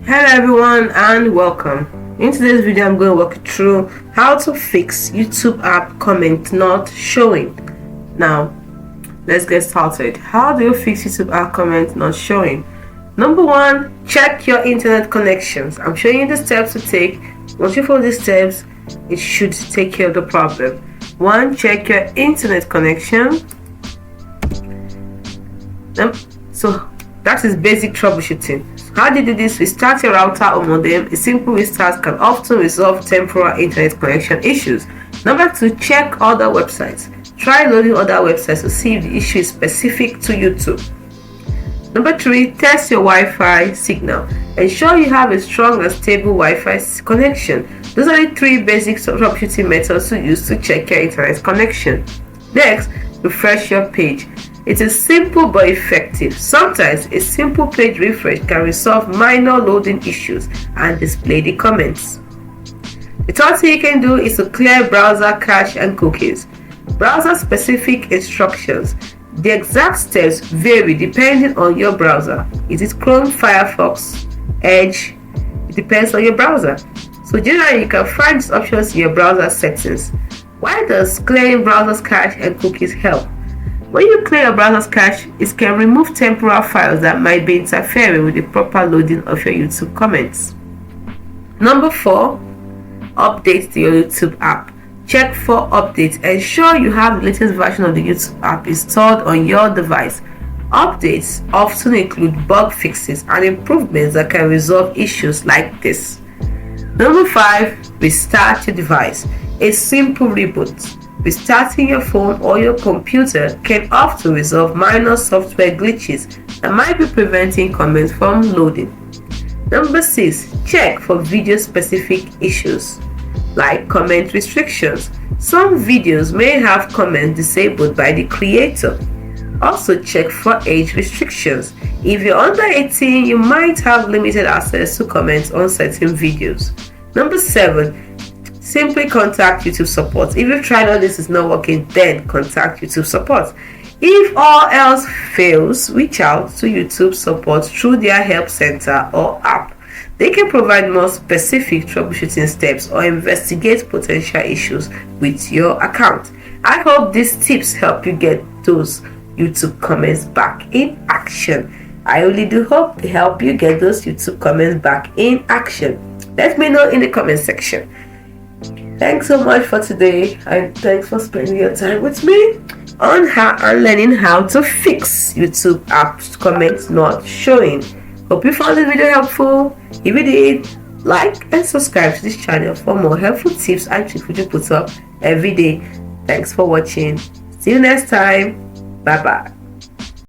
Hello everyone and welcome. In today's video I'm going to walk you through how to fix YouTube app comment not showing. Now let's get started. How do you fix YouTube app comment not showing? Number one, check your internet connections. I'm showing you the steps to take. Once you follow these steps, it should take care of the problem. One, check your internet connection. So that is basic troubleshooting. How do you do this? Restart your router or modem. A simple restart can often resolve temporary internet connection issues. Number two, check other websites. Try loading other websites to see if the issue is specific to YouTube. Number three, test your Wi-Fi signal. Ensure you have a strong and stable Wi-Fi connection. Those are the three basic troubleshooting methods to use to check your internet connection. Next, refresh your page. It is simple but effective. Sometimes a simple page refresh can resolve minor loading issues and display the comments. The third thing you can do is to clear browser cache and cookies. Browser specific instructions. The exact steps vary depending on your browser. Is it Chrome, Firefox, Edge? It depends on your browser. So generally you can find these options in your browser settings. Why does clearing browser's cache and cookies help? When you clear your browser's cache, it can remove temporal files that might be interfering with the proper loading of your YouTube comments. Number four, update your YouTube app. Check for updates. Ensure you have the latest version of the YouTube app installed on your device. Updates often include bug fixes and improvements that can resolve issues like this. Number five, restart your device. A simple reboot. Restarting your phone or your computer can often resolve minor software glitches that might be preventing comments from loading. Number six, check for video specific issues like comment restrictions. Some videos may have comments disabled by the creator. Also check for age restrictions. If you're under 18, you might have limited access to comments on certain videos. Number seven, simply contact YouTube support. If you've tried all this is not working, then contact YouTube support. If all else fails, reach out to YouTube support through their help center or app. They can provide more specific troubleshooting steps or investigate potential issues with your account. I hope these tips help you get those YouTube comments back in action. I really do hope they help you get those YouTube comments back in action. Let me know in the comment section. Thanks so much for today, and thanks for spending your time with me on learning how to fix YouTube apps comments not showing. Hope you found this video helpful. If you did, like and subscribe to this channel for more helpful tips and tricks which we put up every day. Thanks for watching. See you next time. Bye bye.